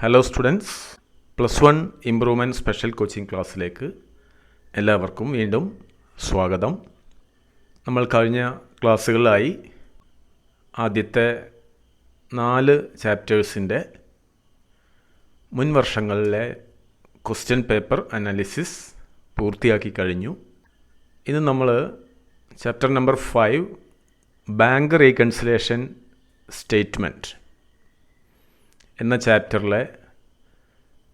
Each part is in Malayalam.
Hello students, +1 improvement special coaching ക്ലാസ്സിലേക്ക് എല്ലാവർക്കും വീണ്ടും സ്വാഗതം. നമ്മൾ കഴിഞ്ഞ ക്ലാസ്സുകളിലായി ആദ്യത്തെ 4 ചാപ്റ്റേഴ്സിൻ്റെ മുൻ വർഷങ്ങളിലെ ക്വസ്റ്റ്യൻ പേപ്പർ അനാലിസിസ് പൂർത്തിയാക്കി കഴിഞ്ഞു. ഇന്ന് നമ്മൾ chapter number 5 bank reconciliation statement എന്ന ചാപ്റ്ററിലെ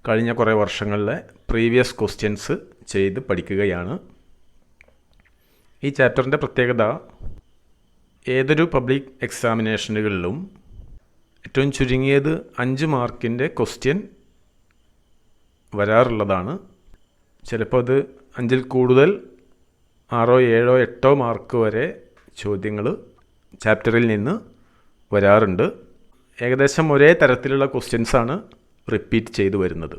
കഴിഞ്ഞ കുറേ വർഷങ്ങളിലെ പ്രീവിയസ് ക്വസ്റ്റ്യൻസ് ചെയ്ത് പഠിക്കുകയാണ്. ഈ ചാപ്റ്ററിൻ്റെ പ്രത്യേകത, ഏതൊരു പബ്ലിക് എക്സാമിനേഷനുകളിലും ഏറ്റവും ചുരുങ്ങിയത് 5 മാർക്കിൻ്റെ ക്വസ്റ്റ്യൻ വരാറുള്ളതാണ്. ചിലപ്പോൾ അത് 5-ൽ കൂടുതൽ 6, 7, 8 മാർക്ക് വരെ ചോദ്യങ്ങൾ ചാപ്റ്ററിൽ നിന്ന് വരാറുണ്ട്. ഏകദേശം ഒരേ തരത്തിലുള്ള ക്വസ്റ്റ്യൻസാണ് റിപ്പീറ്റ് ചെയ്തു വരുന്നത്.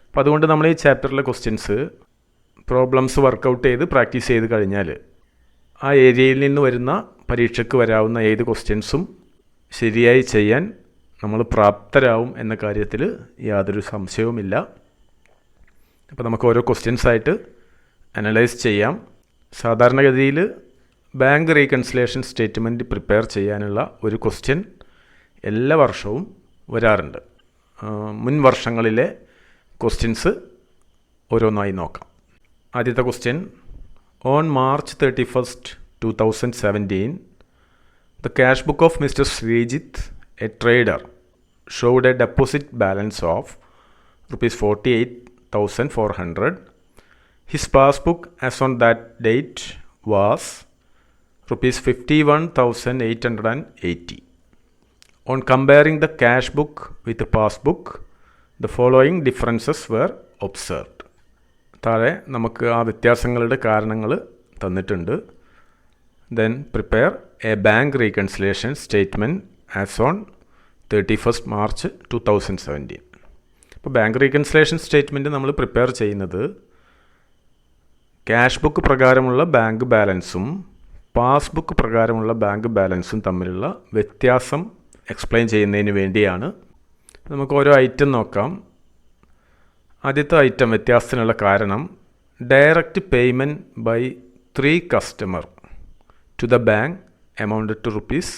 അപ്പോൾ അതുകൊണ്ട് നമ്മൾ ഈ ചാപ്റ്ററിലെ ക്വസ്റ്റ്യൻസ് പ്രോബ്ലംസ് വർക്കൗട്ട് ചെയ്ത് പ്രാക്ടീസ് ചെയ്ത് കഴിഞ്ഞാൽ ആ ഏരിയയിൽ നിന്ന് വരുന്ന പരീക്ഷയ്ക്ക് വരാവുന്ന ഏത് ക്വസ്റ്റ്യൻസും ശരിയായി ചെയ്യാൻ നമ്മൾ പ്രാപ്തരാകും എന്ന കാര്യത്തിൽ യാതൊരു സംശയവുമില്ല. അപ്പോൾ നമുക്ക് ഓരോ ക്വസ്റ്റ്യൻസായിട്ട് അനലൈസ് ചെയ്യാം. സാധാരണഗതിയിൽ ബാങ്ക് റീകൺസിലേഷൻ സ്റ്റേറ്റ്മെൻറ്റ് പ്രിപ്പയർ ചെയ്യാനുള്ള ഒരു ക്വസ്റ്റ്യൻ എല്ലാ വർഷവും വരാറുണ്ട്. മുൻ വർഷങ്ങളിലെ ക്വസ്റ്റ്യൻസ് ഓരോന്നായി നോക്കാം. ആദ്യത്തെ question, on March 31st, 2017, the cash book of Mr. Srijit, a trader, showed a deposit balance of rupees 48,400. His passbook as on that date was rupees 51,880. On comparing the cash book with the passbook, the following differences were observed. താഴെ നമുക്ക് ആ വ്യത്യാസങ്ങളുടെ കാരണങ്ങൾ തന്നിട്ടുണ്ട്. Then prepare a bank reconciliation statement as on 31st March 2017. അപ്പോൾ ബാങ്ക് റീകൺസിലേഷൻ സ്റ്റേറ്റ്മെൻറ്റ് നമ്മൾ പ്രിപ്പയർ ചെയ്യുന്നത് ക്യാഷ് ബുക്ക് പ്രകാരമുള്ള ബാങ്ക് ബാലൻസും പാസ്ബുക്ക് പ്രകാരമുള്ള ബാങ്ക് ബാലൻസും തമ്മിലുള്ള വ്യത്യാസം എക്സ്പ്ലെയിൻ ചെയ്യുന്നതിന് വേണ്ടിയാണ്. നമുക്ക് ഓരോ ഐറ്റം നോക്കാം. ആദ്യത്തെ ഐറ്റം വ്യത്യാസത്തിനുള്ള കാരണം, direct payment by 3 customer to the bank amount to rupees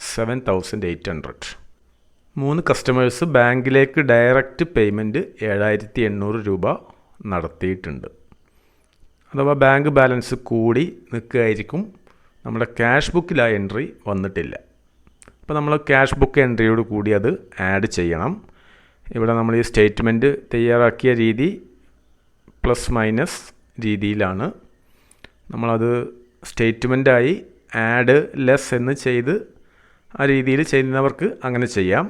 7,800. 3 customers ബാങ്കിലേക്ക് ഡയറക്റ്റ് പേയ്മെൻറ്റ് 7,800 രൂപ നടത്തിയിട്ടുണ്ട്. അഥവാ ബാങ്ക് ബാലൻസ് കൂടി നിൽക്കുകയായിരിക്കും, നമ്മുടെ ക്യാഷ് ബുക്കിൽ ആ എൻട്രി വന്നിട്ടില്ല. അപ്പോൾ നമ്മൾ ക്യാഷ് ബുക്ക് എൻട്രിയോട് കൂടി അത് ആഡ് ചെയ്യണം. ഇവിടെ നമ്മൾ ഈ സ്റ്റേറ്റ്മെൻറ്റ് തയ്യാറാക്കിയ രീതി പ്ലസ് മൈനസ് രീതിയിലാണ്. നമ്മളത് സ്റ്റേറ്റ്മെൻറ്റായി ആഡ് ലെസ് എന്ന് ചെയ്ത് ആ രീതിയിൽ ചെയ്യുന്നവർക്ക് അങ്ങനെ ചെയ്യാം.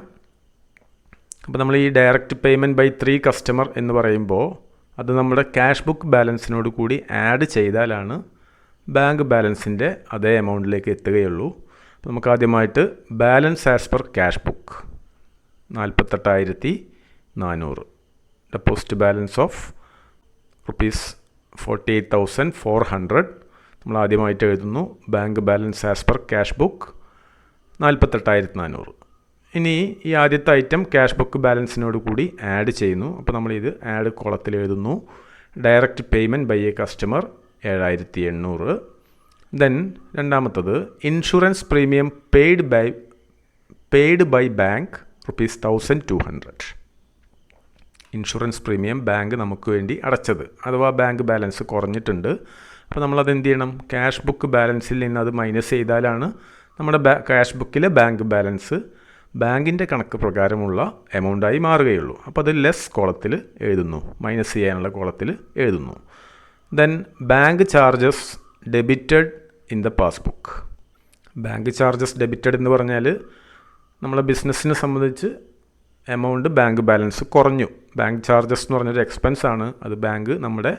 അപ്പോൾ നമ്മൾ ഈ ഡയറക്റ്റ് പേയ്മെൻറ്റ് ബൈ 3 കസ്റ്റമർ എന്ന് പറയുമ്പോൾ അത് നമ്മുടെ ക്യാഷ് ബുക്ക് ബാലൻസിനോട് കൂടി ആഡ് ചെയ്താലാണ് ബാങ്ക് ബാലൻസിൻ്റെ അതേ എമൗണ്ടിലേക്ക് എത്തുകയുള്ളൂ. അപ്പോൾ നമുക്ക് ആദ്യമായിട്ട് balance as per cash book 48,400. Deposit balance of rupees 48,400 നമ്മൾ ആദ്യമായിട്ട് എഴുതുന്നു. Bank balance as per cash book 48,400. ഇനി ഈ ആദ്യത്തെ ഐറ്റം ക്യാഷ് ബുക്ക് ബാലൻസിനോട് കൂടി ആഡ് ചെയ്യുന്നു. അപ്പോൾ നമ്മളിത് ആഡ് കോളത്തിൽ എഴുതുന്നു. Direct payment by a customer 7,800. Then രണ്ടാമത്തത്, insurance premium paid by bank rupees 1,200. Insurance premium bank നമുക്ക് വേണ്ടി അടച്ചത്, അഥവാ ബാങ്ക് ബാലൻസ് കുറഞ്ഞിട്ടുണ്ട്. അപ്പോൾ നമ്മളത് എന്ത് ചെയ്യണം, ക്യാഷ് ബുക്ക് ബാലൻസിൽ നിന്ന് അത് മൈനസ് ചെയ്താലാണ് നമ്മുടെ ക്യാഷ് ബുക്കിലെ ബാങ്ക് ബാലൻസ് ബാങ്കിൻ്റെ കണക്ക് പ്രകാരമുള്ള എമൗണ്ടായി മാറുകയുള്ളൂ. അപ്പോൾ അത് ലെസ് കോളത്തിൽ എഴുതുന്നു, മൈനസ് ചെയ്യാനുള്ള കോളത്തിൽ എഴുതുന്നു. Then bank charges debited in the passbook. Bank charges debited എന്ന് പറഞ്ഞാൽ നമ്മളെ ബിസിനസ്സിനെ സംബന്ധിച്ച് എമൗണ്ട് ബാങ്ക് ബാലൻസ് കുറഞ്ഞു. ബാങ്ക് ചാർജസ് എന്ന് പറഞ്ഞൊരു എക്സ്പെൻസ് ആണ്, അത് ബാങ്ക് നമ്മുടെ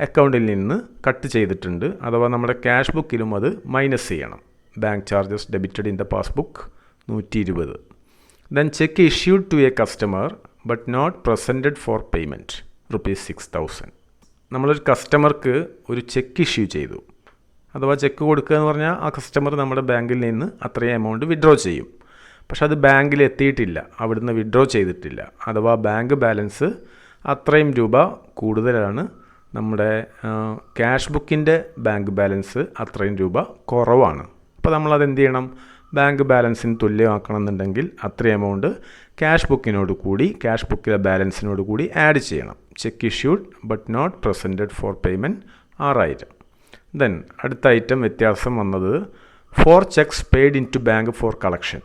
അക്കൗണ്ടിൽ നിന്ന് കട്ട് ചെയ്തിട്ടുണ്ട്. അഥവാ നമ്മുടെ ക്യാഷ് ബുക്കിലും അത് മൈനസ് ചെയ്യണം. Bank charges debited in the passbook 120. Then cheque issued to a customer but not presented for payment rupees 6,000. നമ്മളൊരു കസ്റ്റമർക്ക് ഒരു ചെക്ക് ഇഷ്യൂ ചെയ്തു. അഥവാ ചെക്ക് കൊടുക്കുക എന്ന് പറഞ്ഞാൽ ആ കസ്റ്റമർ നമ്മുടെ ബാങ്കിൽ നിന്ന് അത്രയും എമൗണ്ട് വിഡ്രോ ചെയ്യും. പക്ഷെ അത് ബാങ്കിൽ എത്തിയിട്ടില്ല, അവിടുന്ന് വിഡ്രോ ചെയ്തിട്ടില്ല. അഥവാ ബാങ്ക് ബാലൻസ് അത്രയും രൂപ കൂടുതലാണ്, നമ്മുടെ ക്യാഷ് ബുക്കിൻ്റെ ബാങ്ക് ബാലൻസ് അത്രയും രൂപ കുറവാണ്. അപ്പോൾ നമ്മളത് എന്ത് ചെയ്യണം? ബാങ്ക് ബാലൻസിന് തുല്യമാക്കണം എന്നുണ്ടെങ്കിൽ അത്രയും എമൗണ്ട് ക്യാഷ് ബുക്കിലെ ബാലൻസിനോട് കൂടി ആഡ് ചെയ്യണം. Cheque issued but not presented for payment 6000. Then അടുത്ത ഐറ്റം വ്യത്യാസം വന്നത് 4 cheques paid into bank for collection.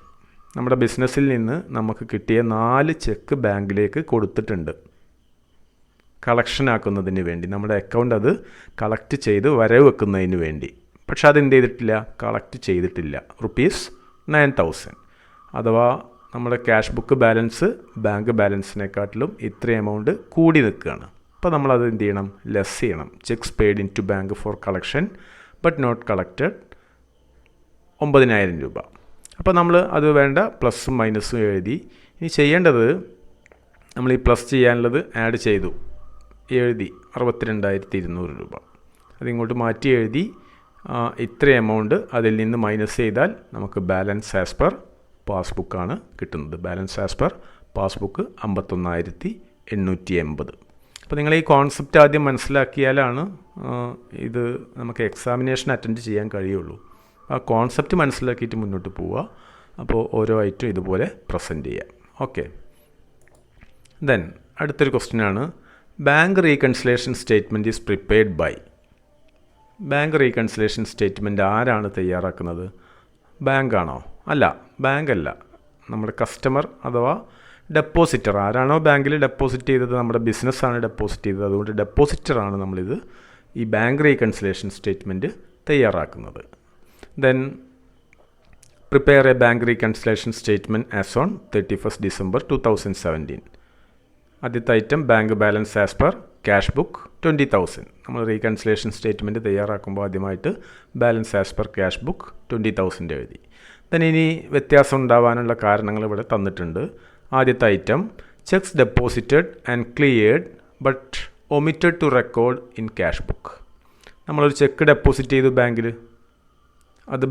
നമ്മുടെ ബിസിനസ്സിൽ നിന്ന് നമുക്ക് കിട്ടിയ 4 ചെക്ക് ബാങ്കിലേക്ക് കൊടുത്തിട്ടുണ്ട് കളക്ഷൻ ആക്കുന്നതിന് വേണ്ടി, നമ്മുടെ അക്കൗണ്ട് അത് കളക്ട് ചെയ്ത് വരവ് വെക്കുന്നതിന് വേണ്ടി. പക്ഷെ അതെന്ത് ചെയ്തിട്ടില്ല? കളക്ട് ചെയ്തിട്ടില്ല. ₹9000. അഥവാ നമ്മുടെ ക്യാഷ് ബുക്ക് ബാലൻസ് ബാങ്ക് ബാലൻസിനെക്കാട്ടിലും ഇത്രയും എമൗണ്ട് കൂടി നിൽക്കുകയാണ്. അപ്പോൾ നമ്മളത് എന്ത് ചെയ്യണം? ലെസ് ചെയ്യണം. Cheques paid into bank for collection but not collected 9000 രൂപ. അപ്പോൾ നമ്മൾ അത് വേണ്ട പ്ലസും മൈനസും എഴുതി. ഇനി ചെയ്യേണ്ടത്, നമ്മൾ ഈ പ്ലസ് ചെയ്യാനുള്ളത് ആഡ് ചെയ്തു, എഴുതി 62,200 രൂപ. അതിങ്ങോട്ട് മാറ്റി എഴുതി. ഇത്ര എമൗണ്ട് അതിൽ നിന്ന് മൈനസ് ചെയ്താൽ നമുക്ക് ബാലൻസ് ആസ് പെർ പാസ്ബുക്കാണ് കിട്ടുന്നത്. Balance as per passbook 51,880. അപ്പോൾ നിങ്ങൾ ഈ കോൺസെപ്റ്റ് ആദ്യം മനസ്സിലാക്കിയാലാണ് ഇത് നമുക്ക് എക്സാമിനേഷൻ അറ്റൻഡ് ചെയ്യാൻ കഴിയുള്ളൂ. ആ കോൺസെപ്റ്റ് മനസ്സിലാക്കിയിട്ട് മുന്നോട്ട് പോവുക. അപ്പോൾ ഓരോ ഐറ്റം ഇതുപോലെ പ്രസൻറ്റ് ചെയ്യാം. ഓക്കെ. ദെൻ അടുത്തൊരു ക്വസ്റ്റ്യനാണ്, bank reconciliation statement is prepared by. Bank reconciliation statement ആരാണ് തയ്യാറാക്കുന്നത്? ബാങ്കാണോ? അല്ല, ബാങ്കല്ല. നമ്മുടെ കസ്റ്റമർ അഥവാ ഡെപ്പോസിറ്റർ. ആരാണോ ബാങ്കിൽ ഡെപ്പോസിറ്റ് ചെയ്തത്, നമ്മുടെ ബിസിനസ്സാണ് ഡെപ്പോസിറ്റ് ചെയ്തത്, അതുകൊണ്ട് ഡെപ്പോസിറ്ററാണ് നമ്മളിത് ഈ ബാങ്ക് റീകൺസിലേഷൻ സ്റ്റേറ്റ്മെൻറ്റ് തയ്യാറാക്കുന്നത്. Then prepare a bank reconciliation statement as on 31st December 2017. ആദ്യത്തെ item bank balance as per cash book 20,000. നമ്മൾ റീകൺസിലേഷൻ സ്റ്റേറ്റ്മെൻറ്റ് തയ്യാറാക്കുമ്പോൾ ആദ്യമായിട്ട് balance as per cash book 20,000 എഴുതി. ദെൻ ഇനി വ്യത്യാസം ഉണ്ടാവാനുള്ള കാരണങ്ങൾ ഇവിടെ തന്നിട്ടുണ്ട്. ആദ്യത്തെ item cheques deposited and cleared but omitted to record in cash book. നമ്മളൊരു ചെക്ക് ഡെപ്പോസിറ്റ് ചെയ്തു ബാങ്കിൽ,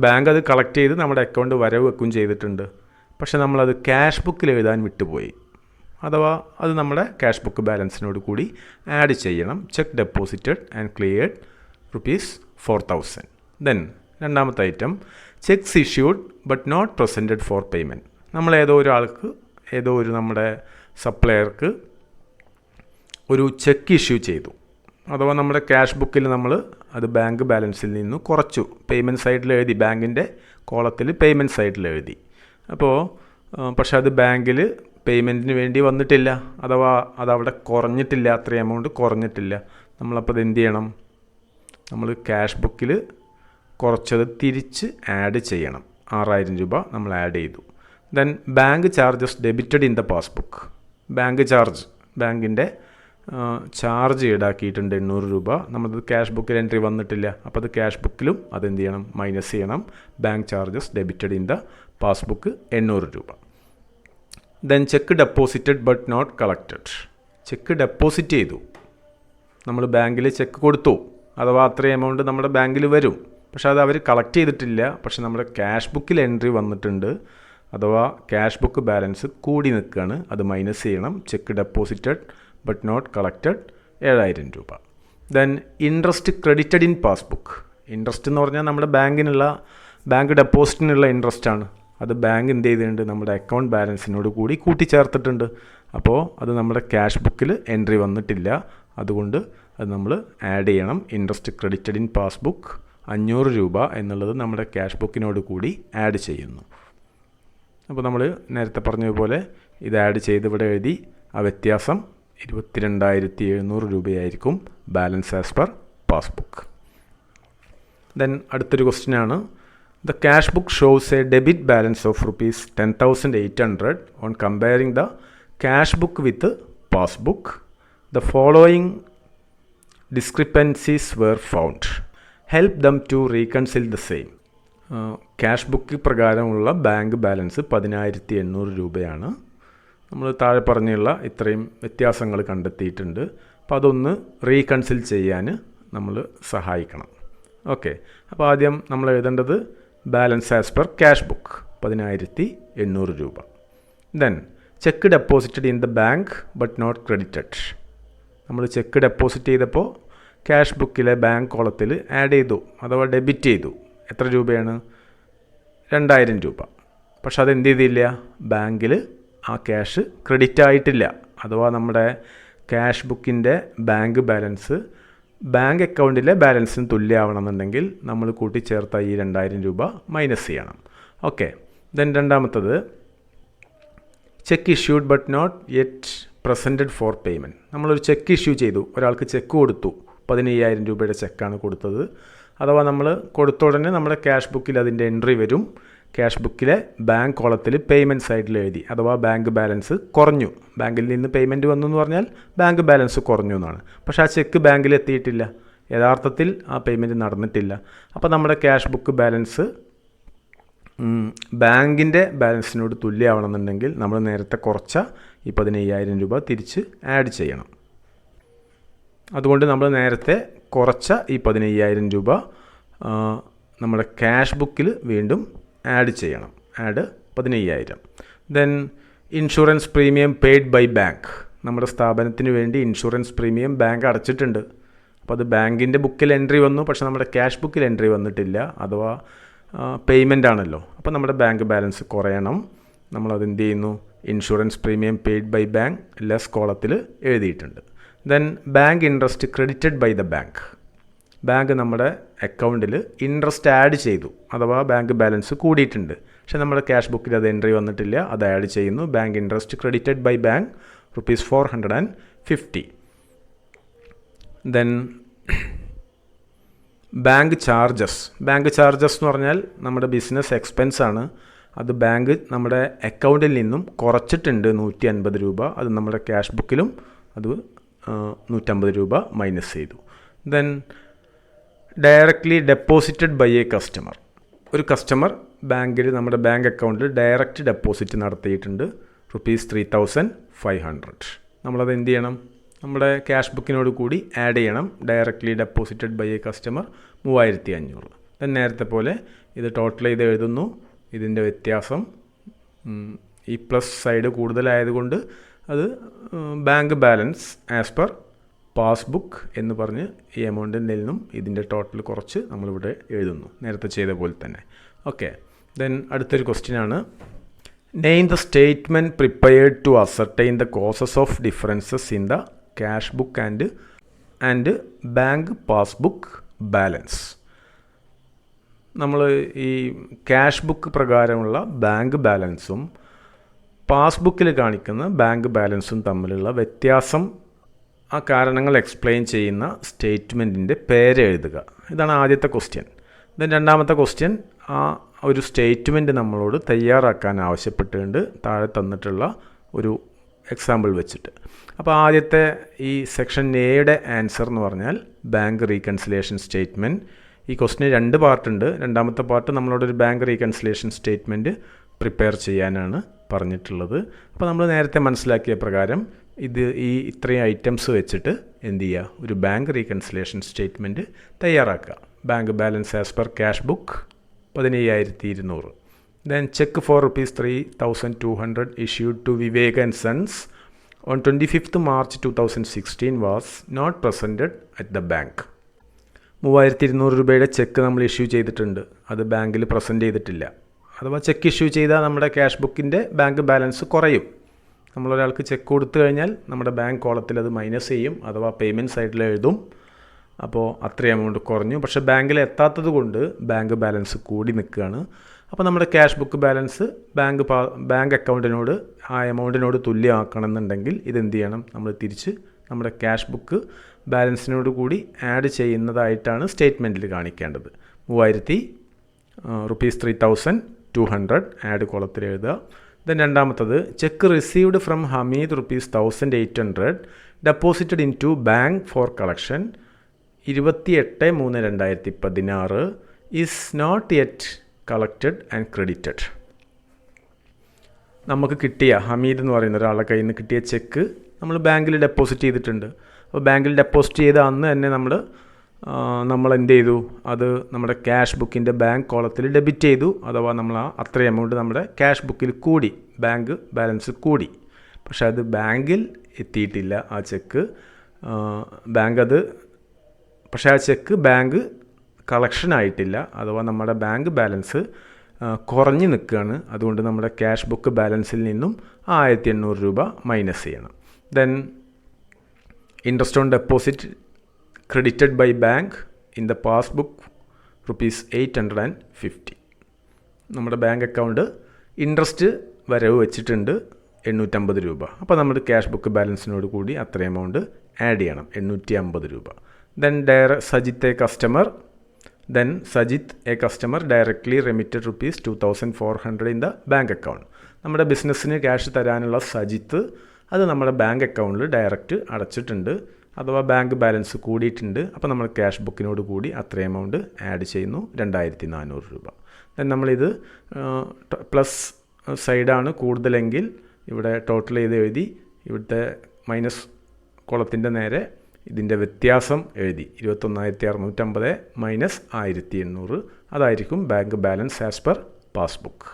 ബാങ്ക് അത് കളക്ട് ചെയ്ത് നമ്മുടെ അക്കൗണ്ട് വരവ് വെക്കുകയും ചെയ്തിട്ടുണ്ട്. പക്ഷേ നമ്മളത് ക്യാഷ് ബുക്കിൽ എഴുതാൻ വിട്ടുപോയി. അഥവാ അത് നമ്മുടെ ക്യാഷ് ബുക്ക് ബാലൻസിനോട് കൂടി ആഡ് ചെയ്യണം. Cheque deposited and cleared ₹4,000. Then രണ്ടാമത്തെ item cheques issued but not presented for payment. നമ്മൾ ഏതോ ഒരു നമ്മുടെ സപ്ലയർക്ക് ഒരു ചെക്ക് ഇഷ്യൂ ചെയ്തു. അഥവാ നമ്മുടെ ക്യാഷ് ബുക്കിൽ നമ്മൾ അത് ബാങ്ക് ബാലൻസിൽ നിന്ന് കുറച്ചു, പേയ്മെൻറ്റ് സൈഡിൽ എഴുതി, ബാങ്കിൻ്റെ കോളത്തിൽ പേയ്മെൻറ്റ് സൈഡിൽ എഴുതി. അപ്പോൾ പക്ഷെ അത് ബാങ്കിൽ പേയ്മെൻറ്റിന് വേണ്ടി വന്നിട്ടില്ല, അഥവാ അതവിടെ കുറഞ്ഞിട്ടില്ല, അത്രയും എമൗണ്ട് കുറഞ്ഞിട്ടില്ല. നമ്മളപ്പോൾ അത് എന്ത് ചെയ്യണം? നമ്മൾ ക്യാഷ് ബുക്കിൽ കുറച്ചത് തിരിച്ച് ആഡ് ചെയ്യണം. 6000 രൂപ നമ്മൾ ആഡ് ചെയ്തു. Then bank charges debited in the passbook. ബാങ്കിൻ്റെ ചാർജ് ഈടാക്കിയിട്ടുണ്ട് 800 രൂപ. നമ്മളത് ക്യാഷ് ബുക്കിൽ എൻട്രി വന്നിട്ടില്ല, അപ്പോൾ അത് ക്യാഷ് ബുക്കിലും അതെന്ത് ചെയ്യണം? മൈനസ് ചെയ്യണം. Bank charges debited in the passbook 800 രൂപ. Then cheque deposited but not collected. Cheque deposit ചെയ്തു, നമ്മൾ ബാങ്കിൽ ചെക്ക് കൊടുത്തു, അഥവാ അത്രയും എമൗണ്ട് നമ്മുടെ ബാങ്കിൽ വരും, പക്ഷെ അത് അവർ കളക്ട് ചെയ്തിട്ടില്ല. പക്ഷെ നമ്മുടെ ക്യാഷ് ബുക്കിൽ എൻട്രി വന്നിട്ടുണ്ട്, അഥവാ ക്യാഷ് ബുക്ക് ബാലൻസ് കൂടി നിൽക്കുകയാണ്, അത് മൈനസ് ചെയ്യണം. Cheque deposited but not collected 7000 രൂപ. Then interest credited in passbook. Interest എന്ന് പറഞ്ഞാൽ നമ്മുടെ ബാങ്ക് ഡെപ്പോസിറ്റിനുള്ള ഇൻട്രസ്റ്റ് ആണ്. അത് ബാങ്ക് എന്ത് ചെയ്തിട്ടുണ്ട്? നമ്മുടെ അക്കൗണ്ട് ബാലൻസിനോട് കൂടി കൂട്ടിച്ചേർത്തിട്ടുണ്ട്. അപ്പോൾ അത് നമ്മുടെ ക്യാഷ് ബുക്കിൽ എൻട്രി വന്നിട്ടില്ല, അതുകൊണ്ട് അത് നമ്മൾ ആഡ് ചെയ്യണം. ഇൻട്രസ്റ്റ് ക്രെഡിറ്റഡ് ഇൻ പാസ്ബുക്ക് 500 രൂപ എന്നുള്ളത് നമ്മുടെ ക്യാഷ് ബുക്കിനോട് കൂടി ആഡ് ചെയ്യുന്നു. അപ്പോൾ നമ്മൾ നേരത്തെ പറഞ്ഞതുപോലെ ഇത് ആഡ് ചെയ്ത് ഇവിടെ എഴുതി. ആ വ്യത്യാസം 22,700 രൂപയായിരിക്കും balance as per passbook. Then അടുത്തൊരു ക്വസ്റ്റ്യനാണ്, the cash book shows a debit balance of ₹10,800 on comparing the cash book with passbook. The following discrepancies were found. Help them to reconcile the same. Cash book പ്രകാരമുള്ള ബാങ്ക് ബാലൻസ് 10,800 രൂപയാണ്. നമ്മൾ താഴെ പറഞ്ഞുള്ള ഇത്രയും വ്യത്യാസങ്ങൾ കണ്ടെത്തിയിട്ടുണ്ട്. അപ്പോൾ അതൊന്ന് റീകൺസിൽ ചെയ്യാൻ നമ്മൾ സഹായിക്കണം. ഓക്കെ. അപ്പോൾ ആദ്യം നമ്മൾ എഴുതേണ്ടത് balance as per cash book 10,800 രൂപ. Then cheque deposited in the bank but not credited. നമ്മൾ ചെക്ക് ഡെപ്പോസിറ്റ് ചെയ്തപ്പോൾ ക്യാഷ് ബുക്കിലെ ബാങ്ക് കോളത്തിൽ ആഡ് ചെയ്തു അഥവാ ഡെബിറ്റ് ചെയ്തു. എത്ര രൂപയാണ്? 2,000 രൂപ. പക്ഷെ അതെന്ത് ചെയ്തില്ല, ബാങ്കിൽ ആ ക്യാഷ് ക്രെഡിറ്റ് ആയിട്ടില്ല. അഥവാ നമ്മുടെ ക്യാഷ് ബുക്കിൻ്റെ ബാങ്ക് ബാലൻസ് ബാങ്ക് അക്കൗണ്ടിലെ ബാലൻസിന് തുല്യമാവണമെന്നുണ്ടെങ്കിൽ നമ്മൾ കൂട്ടിച്ചേർത്ത ഈ 2,000 രൂപ മൈനസ് ചെയ്യണം. ഓക്കെ. ദെൻ രണ്ടാമത്തത് cheque issued but not yet presented for payment. നമ്മളൊരു ചെക്ക് ഇഷ്യൂ ചെയ്തു, ഒരാൾക്ക് ചെക്ക് കൊടുത്തു, 15,000 രൂപയുടെ ചെക്കാണ് കൊടുത്തത്. അഥവാ നമ്മൾ കൊടുത്ത ഉടനെ നമ്മുടെ ക്യാഷ് ബുക്കിൽ അതിൻ്റെ എൻട്രി വരും. ക്യാഷ് ബുക്കിലെ ബാങ്ക് കോളത്തിൽ പേയ്മെൻറ്റ് സൈഡിൽ എഴുതി അഥവാ ബാങ്ക് ബാലൻസ് കുറഞ്ഞു. ബാങ്കിൽ നിന്ന് പേയ്മെൻറ്റ് വന്നു എന്ന് പറഞ്ഞാൽ ബാങ്ക് ബാലൻസ് കുറഞ്ഞു എന്നാണ്. പക്ഷേ ആ ചെക്ക് ബാങ്കിൽ എത്തിയിട്ടില്ല, യഥാർത്ഥത്തിൽ ആ പേയ്മെൻറ്റ് നടന്നിട്ടില്ല. അപ്പോൾ നമ്മുടെ ക്യാഷ് ബുക്ക് ബാലൻസ് ബാങ്കിൻ്റെ ബാലൻസിനോട് തുല്യമാവണമെന്നുണ്ടെങ്കിൽ നമ്മൾ നേരത്തെ കുറച്ച ഈ 15,000 രൂപ തിരിച്ച് ആഡ് ചെയ്യണം. അതുകൊണ്ട് നമ്മൾ നേരത്തെ കുറച്ച ഈ 15,000 രൂപ നമ്മുടെ ക്യാഷ് ബുക്കിൽ വീണ്ടും ആഡ് ചെയ്യണം. Add 15,000. Then insurance premium paid by bank. നമ്മുടെ സ്ഥാപനത്തിന് വേണ്ടി ഇൻഷുറൻസ് പ്രീമിയം ബാങ്ക് അടച്ചിട്ടുണ്ട്. അപ്പോൾ അത് ബാങ്കിൻ്റെ ബുക്കിൽ എൻട്രി വന്നു, പക്ഷേ നമ്മുടെ ക്യാഷ് ബുക്കിൽ എൻട്രി വന്നിട്ടില്ല. അഥവാ പേയ്മെൻ്റ് ആണല്ലോ. അപ്പോൾ നമ്മുടെ ബാങ്ക് ബാലൻസ് കുറയണം. നമ്മളതെന്ത് ചെയ്യുന്നു? Insurance premium paid by bank less കോളത്തിൽ എഴുതിയിട്ടുണ്ട്. Then bank interest credited by the bank. Bank നമ്മുടെ അക്കൗണ്ടിൽ ഇൻട്രസ്റ്റ് ആഡ് ചെയ്തു അഥവാ ബാങ്ക് ബാലൻസ് കൂടിയിട്ടുണ്ട്. പക്ഷേ നമ്മുടെ ക്യാഷ് ബുക്കിൽ അത് എൻട്രി വന്നിട്ടില്ല, അത് ആഡ് ചെയ്യുന്നു. Bank interest credited by bank ₹450. Then bank charges. Bank charges എന്ന് പറഞ്ഞാൽ നമ്മുടെ ബിസിനസ് എക്സ്പെൻസ് ആണ്. അത് ബാങ്ക് നമ്മുടെ അക്കൗണ്ടിൽ നിന്നും കുറച്ചിട്ടുണ്ട് 150 രൂപ. അത് നമ്മുടെ ക്യാഷ് ബുക്കിലും അത് 150 രൂപ മൈനസ് ചെയ്തു. Then directly deposited by a customer. ഒരു കസ്റ്റമർ ബാങ്കിൽ നമ്മുടെ ബാങ്ക് അക്കൗണ്ടിൽ ഡയറക്റ്റ് ഡെപ്പോസിറ്റ് നടത്തിയിട്ടുണ്ട് ₹3,500. നമ്മളത് എന്ത് ചെയ്യണം? നമ്മുടെ ക്യാഷ് ബുക്കിനോട് കൂടി ആഡ് ചെയ്യണം. Directly deposited by a customer 3,500. Then നേരത്തെ പോലെ ഇത് ടോട്ടൽ ചെയ്ത് എഴുതുന്നു. ഇതിൻ്റെ വ്യത്യാസം ഈ പ്ലസ് സൈഡ് കൂടുതലായതുകൊണ്ട് അത് bank balance as per passbook എന്ന് പറഞ്ഞ് ഈ എമൗണ്ടിൽ നിന്നും ഇതിൻ്റെ ടോട്ടൽ കുറച്ച് നമ്മളിവിടെ എഴുതുന്നു, നേരത്തെ ചെയ്ത പോലെ തന്നെ. ഓക്കെ. ദെൻ അടുത്തൊരു ക്വസ്റ്റ്യൻ ആണ്, name the statement prepared to ascertain the causes of differences in the cash book and bank passbook balance. നമ്മൾ ഈ ക്യാഷ് ബുക്ക് പ്രകാരമുള്ള ബാങ്ക് ബാലൻസും പാസ്ബുക്കിൽ കാണിക്കുന്ന ബാങ്ക് ബാലൻസും തമ്മിലുള്ള വ്യത്യാസം, ആ കാരണങ്ങൾ എക്സ്പ്ലെയിൻ ചെയ്യുന്ന സ്റ്റേറ്റ്മെൻറ്റിൻ്റെ പേര് എഴുതുക. ഇതാണ് ആദ്യത്തെ ക്വസ്റ്റ്യൻ. ദെൻ രണ്ടാമത്തെ ക്വസ്റ്റ്യൻ, ആ ഒരു സ്റ്റേറ്റ്മെൻറ്റ് നമ്മളോട് തയ്യാറാക്കാൻ ആവശ്യപ്പെട്ടുകൊണ്ട് താഴെ തന്നിട്ടുള്ള ഒരു എക്സാമ്പിൾ വെച്ചിട്ട്. അപ്പോൾ ആദ്യത്തെ ഈ സെക്ഷൻ എയുടെ ആൻസർ എന്ന് പറഞ്ഞാൽ ബാങ്ക് റീകൺസിലേഷൻ സ്റ്റേറ്റ്മെൻറ്റ്. ഈ ക്വസ്റ്റിന് 2 പാർട്ടുണ്ട്. രണ്ടാമത്തെ പാർട്ട് നമ്മളോടൊരു ബാങ്ക് റീകൺസിലേഷൻ സ്റ്റേറ്റ്മെൻറ്റ് പ്രിപ്പയർ ചെയ്യാനാണ് പറഞ്ഞിട്ടുള്ളത്. അപ്പോൾ നമ്മൾ നേരത്തെ മനസ്സിലാക്കിയ പ്രകാരം ഈ ഇത്രയും ഐറ്റംസ് വെച്ചിട്ട് എന്ത് ചെയ്യുക? ഒരു ബാങ്ക് റീകൺസിലേഷൻ സ്റ്റേറ്റ്മെൻറ്റ് തയ്യാറാക്കുക. Bank balance as per cash book 15,200. Then cheque for ₹3,200 issued to Vivek and Sons on 25th March 2016 was not presented at the bank. 3,200 രൂപയുടെ ചെക്ക് നമ്മൾ ഇഷ്യൂ ചെയ്തിട്ടുണ്ട്, അത് ബാങ്കിൽ പ്രസൻറ്റ് ചെയ്തിട്ടില്ല. അഥവാ ചെക്ക് ഇഷ്യൂ ചെയ്താൽ നമ്മുടെ ക്യാഷ് ബുക്കിൻ്റെ ബാങ്ക് ബാലൻസ് കുറയും. നമ്മളൊരാൾക്ക് ചെക്ക് കൊടുത്തു കഴിഞ്ഞാൽ നമ്മുടെ ബാങ്ക് കോളത്തിൽ അത് മൈനസ് ചെയ്യും, അഥവാ പേയ്മെൻറ്റ് സൈഡിൽ എഴുതും. അപ്പോൾ അത്രയും എമൗണ്ട് കുറഞ്ഞു. പക്ഷേ ബാങ്കിൽ എത്താത്തത് കൊണ്ട് ബാങ്ക് ബാലൻസ് കൂടി നിൽക്കുകയാണ്. അപ്പോൾ നമ്മുടെ ക്യാഷ് ബുക്ക് ബാലൻസ് ബാങ്ക് അക്കൗണ്ടിനോട് ആ എമൗണ്ടിനോട് തുല്യമാക്കണമെന്നുണ്ടെങ്കിൽ ഇതെന്ത് ചെയ്യണം? നമ്മൾ തിരിച്ച് നമ്മുടെ ക്യാഷ് ബുക്ക് ബാലൻസിനോട് കൂടി ആഡ് ചെയ്യുന്നതായിട്ടാണ് സ്റ്റേറ്റ്മെൻറ്റിൽ കാണിക്കേണ്ടത്. ₹3,200 ആഡ് കോളത്തിൽ എഴുതുക. ദെൻ രണ്ടാമത്തത്, cheque received from Hameed ₹1,800 deposited into bank for collection 28/3/2016 is not yet collected and credited. നമുക്ക് കിട്ടിയ ഹമീദ് എന്ന് പറയുന്ന ഒരാളുടെ കയ്യിൽ നിന്ന് കിട്ടിയ ചെക്ക് നമ്മൾ ബാങ്കിൽ ഡെപ്പോസിറ്റ് ചെയ്തിട്ടുണ്ട്. അപ്പോൾ ബാങ്കിൽ ഡെപ്പോസിറ്റ് ചെയ്ത അന്ന് തന്നെ നമ്മൾ നമ്മൾ എന്ത് ചെയ്തു, അത് നമ്മുടെ ക്യാഷ് ബുക്കിൻ്റെ ബാങ്ക് കോളത്തിൽ ഡെബിറ്റ് ചെയ്തു. അഥവാ നമ്മൾ അത്രയും എമൗണ്ട് നമ്മുടെ ക്യാഷ് ബുക്കിൽ കൂടി, ബാങ്ക് ബാലൻസ് കൂടി. പക്ഷേ അത് ബാങ്കിൽ എത്തിയിട്ടില്ല ആ ചെക്ക്. പക്ഷേ ആ ചെക്ക് ബാങ്ക് കളക്ഷൻ ആയിട്ടില്ല. അഥവാ നമ്മുടെ ബാങ്ക് ബാലൻസ് കുറഞ്ഞു നിൽക്കുകയാണ്. അതുകൊണ്ട് നമ്മുടെ ക്യാഷ് ബുക്ക് ബാലൻസിൽ നിന്നും 1800 രൂപ മൈനസ് ചെയ്യണം. Then interest on deposit credited by bank in the passbook ₹850. നമ്മുടെ ബാങ്ക് അക്കൗണ്ട് ഇൻട്രസ്റ്റ് വരവ് വെച്ചിട്ടുണ്ട് 850 രൂപ. അപ്പോൾ നമ്മുടെ ക്യാഷ് ബുക്ക് ബാലൻസിനോട് കൂടി അത്ര എമൗണ്ട് ആഡ് ചെയ്യണം, 850 രൂപ. Then Sajith A customer directly remitted ₹2400 in the bank account. നമ്മുടെ ബിസിനസ്സിന് ക്യാഷ് തരാനുള്ള സജിത്ത് അത് നമ്മുടെ ബാങ്ക് അക്കൗണ്ടിൽ ഡയറക്റ്റ് അടച്ചിട്ടുണ്ട്. അഥവാ ബാങ്ക് ബാലൻസ് കൂടിയിട്ടുണ്ട്. അപ്പോൾ നമ്മൾ ക്യാഷ് ബുക്കിനോട് കൂടി അത്ര എമൗണ്ട് ആഡ് ചെയ്യുന്നു, 2400 രൂപ. ദെൻ നമ്മളിത് പ്ലസ് സൈഡാണ് കൂടുതലെങ്കിൽ ഇവിടെ ടോട്ടൽ ചെയ്ത് എഴുതി, ഇവിടുത്തെ മൈനസ് കോളത്തിൻ്റെ നേരെ ഇതിൻ്റെ വ്യത്യാസം എഴുതി. 21,650 മൈനസ് 1,800 അതായിരിക്കും bank balance as per passbook.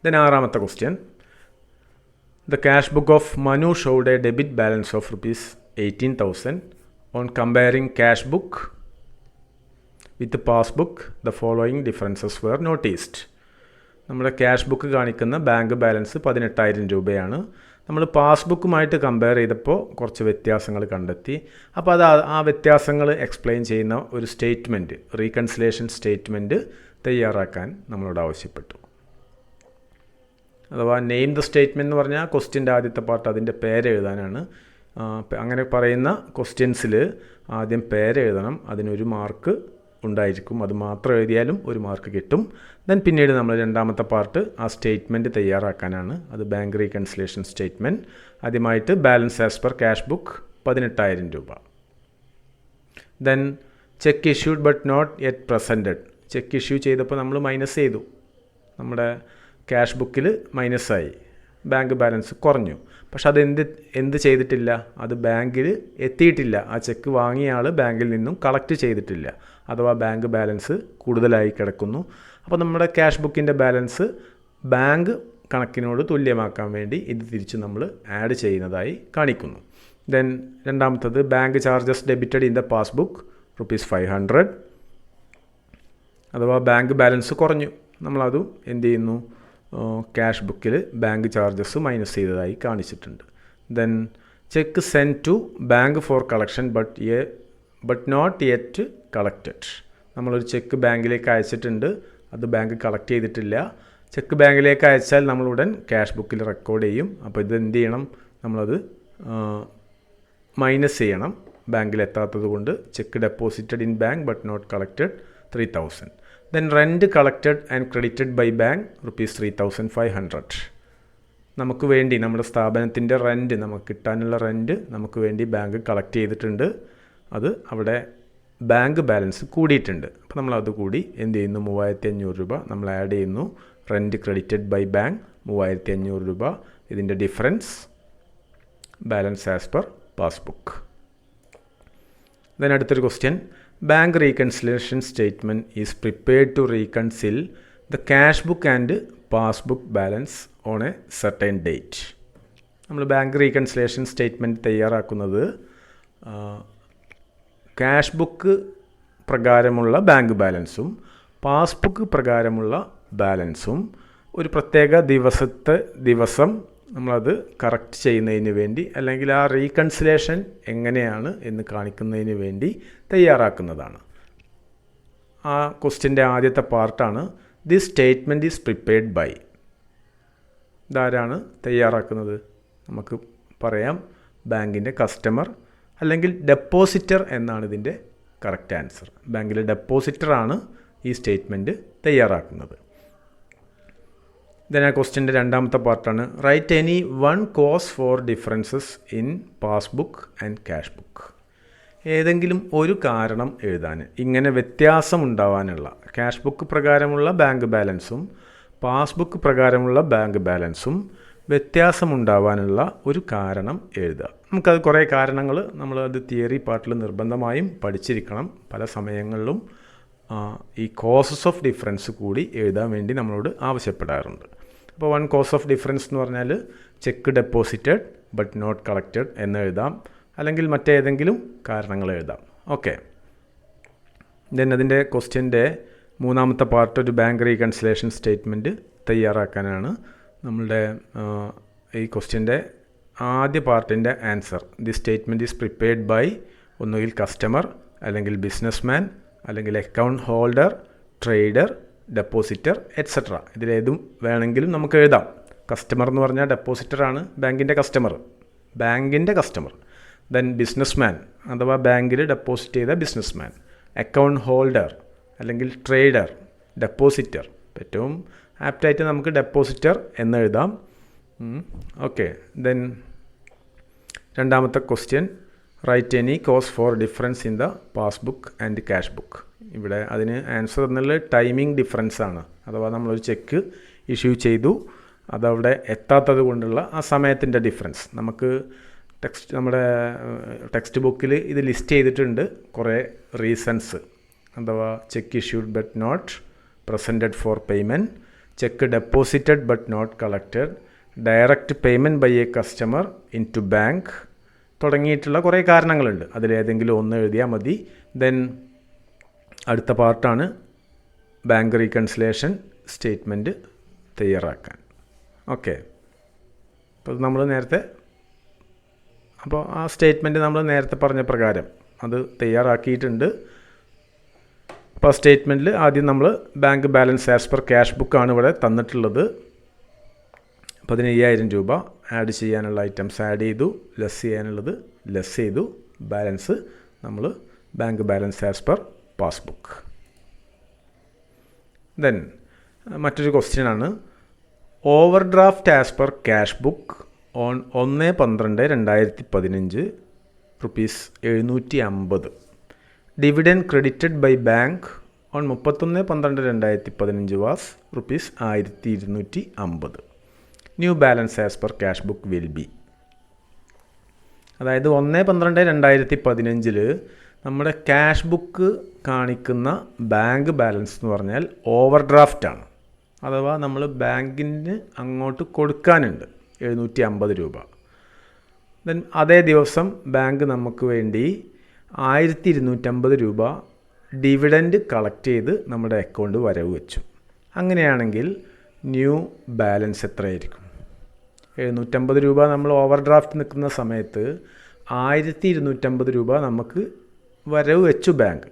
Then 6ാമത്തെ question. The cash book of Manu showed a debit balance of ₹18,000. On comparing cash book with the passbook, the following differences were noticed. നമ്മുടെ ക്യാഷ് ബുക്ക് കാണിക്കുന്ന ബാങ്ക് ബാലൻസ് 18,000 രൂപയാണ്. നമ്മൾ പാസ്ബുക്കുമായിട്ട് കമ്പയർ ചെയ്തപ്പോൾ കുറച്ച് വ്യത്യാസങ്ങൾ കണ്ടെത്തി. അപ്പോൾ ആ വ്യത്യാസങ്ങൾ എക്സ്പ്ലെയിൻ ചെയ്യുന്ന ഒരു സ്റ്റേറ്റ്മെൻറ്റ്, റീകൺസിലേഷൻ സ്റ്റേറ്റ്മെൻറ്റ് തയ്യാറാക്കാൻ നമ്മളോട് ആവശ്യപ്പെട്ടു. അഥവാ നെയിം ദ സ്റ്റേറ്റ്മെൻറ്റ് എന്ന് പറഞ്ഞാൽ ക്വസ്റ്റ്യൻ്റെ ആദ്യത്തെ പാർട്ട് അതിൻ്റെ പേരെഴുതാനാണ്. അങ്ങനെ പറയുന്ന ക്വസ്റ്റ്യൻസിൽ ആദ്യം പേരെഴുതണം, അതിനൊരു മാർക്ക് ഉണ്ടായിരിക്കും. അത് മാത്രം എഴുതിയാലും ഒരു മാർക്ക് കിട്ടും. ദെൻ പിന്നീട് നമ്മൾ 2ാമത്തെ പാർട്ട് ആ സ്റ്റേറ്റ്മെൻറ്റ് തയ്യാറാക്കാനാണ്. അത് ബാങ്ക് റീകൺസിലേഷൻ സ്റ്റേറ്റ്മെൻറ്റ്. ആദ്യമായിട്ട് balance as per cash book 18,000 രൂപ. Then cheque issued but not yet presented. Cheque issue ചെയ്തപ്പോൾ നമ്മൾ മൈനസ് ചെയ്തു, നമ്മുടെ ക്യാഷ് ബുക്കിൽ മൈനസായി, ബാങ്ക് ബാലൻസ് കുറഞ്ഞു. പക്ഷെ അത് എന്ത് ചെയ്തിട്ടില്ല, അത് ബാങ്കിൽ എത്തിയിട്ടില്ല. ആ ചെക്ക് വാങ്ങിയ ആൾ ബാങ്കിൽ നിന്നും കളക്ട് ചെയ്തിട്ടില്ല. അഥവാ ബാങ്ക് ബാലൻസ് കൂടുതലായി കിടക്കുന്നു. അപ്പോൾ നമ്മുടെ ക്യാഷ് ബുക്കിൻ്റെ ബാലൻസ് ബാങ്ക് കണക്കിനോട് തുല്യമാക്കാൻ വേണ്ടി ഇത് തിരിച്ച് നമ്മൾ ആഡ് ചെയ്യുന്നതായി കാണിക്കുന്നു. ദെൻ 2ാമത്തത് bank charges debited in the passbook ₹500. അഥവാ ബാങ്ക് ബാലൻസ് കുറഞ്ഞു, നമ്മളതും എന്ത് ചെയ്യുന്നു, ക്യാഷ് ബുക്കിൽ ബാങ്ക് ചാർജസ് മൈനസ് ചെയ്തതായി കാണിച്ചിട്ടുണ്ട്. Then cheque send to bank for collection but not yet collected. നമ്മളൊരു ചെക്ക് ബാങ്കിലേക്ക് അയച്ചിട്ടുണ്ട്, അത് ബാങ്ക് കളക്ട് ചെയ്തിട്ടില്ല. ചെക്ക് ബാങ്കിലേക്ക് അയച്ചാൽ നമ്മളുടൻ ക്യാഷ് ബുക്കിൽ റെക്കോർഡ് ചെയ്യും. അപ്പോൾ ഇത് എന്ത് ചെയ്യണം, നമ്മളത് മൈനസ് ചെയ്യണം. ബാങ്കിൽ എത്താത്തത് കൊണ്ട് cheque deposited in bank but not collected 3,000. Then rent collected and credited by bank ₹3,500. നമുക്ക് വേണ്ടി നമ്മുടെ സ്ഥാപനത്തിൻ്റെ റെൻറ്റ്, നമുക്ക് കിട്ടാനുള്ള റെൻറ്റ് നമുക്ക് വേണ്ടി ബാങ്ക് കളക്ട് ചെയ്തിട്ടുണ്ട്. അത് അവിടെ ബാങ്ക് ബാലൻസ് കൂടിയിട്ടുണ്ട്. അപ്പോൾ നമ്മളത് കൂടി എന്ത് ചെയ്യുന്നു, 3,500 രൂപ നമ്മൾ ആഡ് ചെയ്യുന്നു. റെൻറ്റ് ക്രെഡിറ്റഡ് ബൈ ബാങ്ക് 3,500 രൂപ. ഇതിൻ്റെ difference balance as per passbook. Then അടുത്തൊരു question. Bank reconciliation statement is prepared to reconcile the cash book and passbook balance on a certain date. നമ്മൾ ബാങ്ക് റീകൺസിലേഷൻ സ്റ്റേറ്റ്മെൻറ്റ് തയ്യാറാക്കുന്നത് ക്യാഷ് ബുക്ക് പ്രകാരമുള്ള ബാങ്ക് ബാലൻസും പാസ്ബുക്ക് പ്രകാരമുള്ള ബാലൻസും ഒരു പ്രത്യേക ദിവസം നമ്മളത് കറക്റ്റ് ചെയ്യുന്നതിന് വേണ്ടി, അല്ലെങ്കിൽ ആ റീകൺസിലേഷൻ എങ്ങനെയാണ് എന്ന് കാണിക്കുന്നതിന് വേണ്ടി തയ്യാറാക്കുന്നതാണ്. ആ ക്വസ്റ്റ്യൻ്റെ ആദ്യത്തെ പാർട്ടാണ് this statement is prepared by. ഇതാരാണ് തയ്യാറാക്കുന്നത്? നമുക്ക് പറയാം ബാങ്കിൻ്റെ കസ്റ്റമർ അല്ലെങ്കിൽ ഡെപ്പോസിറ്റർ എന്നാണ് ഇതിൻ്റെ കറക്റ്റ് ആൻസർ. ബാങ്കിലെ ഡെപ്പോസിറ്ററാണ് ഈ സ്റ്റേറ്റ്മെൻറ്റ് തയ്യാറാക്കുന്നത്. ദെൻ ആ ക്വസ്റ്റ്യൻ്റെ 2ാമത്തെ പാർട്ടാണ് write any one cause for differences in passbook and cash book. ഏതെങ്കിലും ഒരു കാരണം എഴുതാൻ, ഇങ്ങനെ വ്യത്യാസം ഉണ്ടാവാനുള്ള ക്യാഷ് ബുക്ക് പ്രകാരമുള്ള ബാങ്ക് ബാലൻസും പാസ്ബുക്ക് പ്രകാരമുള്ള ബാങ്ക് ബാലൻസും വ്യത്യാസമുണ്ടാവാനുള്ള ഒരു കാരണം എഴുതുക. നമുക്കത് കുറേ കാരണങ്ങൾ നമ്മളത് തിയറി പാർട്ടിൽ നിർബന്ധമായും പഠിച്ചിരിക്കണം. പല സമയങ്ങളിലും ഈ കോസസ് ഓഫ് ഡിഫറൻസ് കൂടി എഴുതാൻ വേണ്ടി നമ്മളോട് ആവശ്യപ്പെടാറുണ്ട്. അപ്പോൾ വൺ കോസ് ഓഫ് ഡിഫറൻസ് എന്ന് പറഞ്ഞാൽ cheque deposited but not collected എന്ന് എഴുതാം, അല്ലെങ്കിൽ മറ്റേതെങ്കിലും കാരണങ്ങൾ എഴുതാം. ഓക്കെ, ദെൻ അതിൻ്റെ ക്വസ്റ്റ്യൻ്റെ മൂന്നാമത്തെ പാർട്ട് ഒരു ബാങ്ക് റീകൺസിലേഷൻ സ്റ്റേറ്റ്മെൻറ്റ് തയ്യാറാക്കാനാണ്. നമ്മളുടെ ഈ ക്വസ്റ്റ്യൻ്റെ ആദ്യ പാർട്ടിൻ്റെ answer the statement is prepared by ഒന്നുകിൽ കസ്റ്റമർ, അല്ലെങ്കിൽ ബിസിനസ്മാൻ, അല്ലെങ്കിൽ account holder, trader, depositor etcetera. ഇതിലേതും വേണമെങ്കിലും നമുക്ക് എഴുതാം. കസ്റ്റമർ എന്ന് പറഞ്ഞാൽ ഡെപ്പോസിറ്ററാണ്, ബാങ്കിൻ്റെ കസ്റ്റമർ. ദെൻ ബിസിനസ്മാൻ അഥവാ ബാങ്കിൽ ഡെപ്പോസിറ്റ് ചെയ്ത ബിസിനസ്മാൻ, അക്കൗണ്ട് ഹോൾഡർ അല്ലെങ്കിൽ ട്രേഡർ, ഡെപ്പോസിറ്റർ. ഏറ്റവും ആപ്റ്റായിട്ട് നമുക്ക് ഡെപ്പോസിറ്റർ എന്ന് എഴുതാം. ഓക്കെ, ദെൻ രണ്ടാമത്തെ question write any cause for difference in the passbook and cash book. ഇവിടെ അതിന് ആൻസർ എന്നുള്ളത് ടൈമിംഗ് ഡിഫറൻസ് ആണ്. അഥവാ നമ്മളൊരു ചെക്ക് ഇഷ്യൂ ചെയ്തു, അതവിടെ എത്താത്തത് കൊണ്ടുള്ള ആ സമയത്തിൻ്റെ ഡിഫറൻസ്. നമുക്ക് നമ്മുടെ ടെക്സ്റ്റ് ബുക്കിൽ ഇത് ലിസ്റ്റ് ചെയ്തിട്ടുണ്ട് കുറേ റീസൺസ്. അഥവാ cheque issued but not presented for payment, cheque deposited but not collected, direct payment by a customer into bank തുടങ്ങിയിട്ടുള്ള കുറേ കാരണങ്ങളുണ്ട്. അതിലേതെങ്കിലും ഒന്ന് എഴുതിയാൽ മതി. ദെൻ അടുത്ത പാർട്ടാണ് ബാങ്ക് റീകൺസിലേഷൻ സ്റ്റേറ്റ്മെൻറ്റ് തയ്യാറാക്കാൻ. ഓക്കെ, അപ്പോൾ ആ സ്റ്റേറ്റ്മെൻറ്റ് നമ്മൾ നേരത്തെ പറഞ്ഞ പ്രകാരം അത് തയ്യാറാക്കിയിട്ടുണ്ട്. അപ്പോൾ ആ സ്റ്റേറ്റ്മെൻറ്റിൽ ആദ്യം നമ്മൾ bank balance as per cash ബുക്കാണ് ഇവിടെ തന്നിട്ടുള്ളത്. 15,000 രൂപ ആഡ് ചെയ്യാനുള്ള ഐറ്റംസ് ആഡ് ചെയ്തു, ലെസ് ചെയ്യാനുള്ളത് ലെസ് ചെയ്തു, ബാലൻസ് നമ്മൾ bank balance as per passbook. Then മറ്റൊരു ക്വസ്റ്റ്യനാണ് overdraft as per cash book on 1/12/2015 ₹750. Dividend credited by bank on 31/12/2015 was ₹1250. New balance as per cash book will be. അതായത് 1/12/2015 നമ്മുടെ ക്യാഷ് ബുക്ക് കാണിക്കുന്ന ബാങ്ക് ബാലൻസ് എന്ന് പറഞ്ഞാൽ ഓവർ ഡ്രാഫ്റ്റാണ്. അഥവാ നമ്മൾ ബാങ്കിന് അങ്ങോട്ട് കൊടുക്കാനുണ്ട് 750 രൂപ. ദെൻ അതേ ദിവസം ബാങ്ക് നമുക്ക് വേണ്ടി 1250 രൂപ ഡിവിഡൻഡ് കളക്ട് ചെയ്ത് നമ്മുടെ അക്കൗണ്ട് വരവ് വെച്ചു. അങ്ങനെയാണെങ്കിൽ ന്യൂ ബാലൻസ് എത്രയായിരിക്കും? 750 രൂപ നമ്മൾ ഓവർ ഡ്രാഫ്റ്റ് നിൽക്കുന്ന സമയത്ത് 1250 രൂപ നമുക്ക് വരവ് വെച്ചു ബാങ്ക്.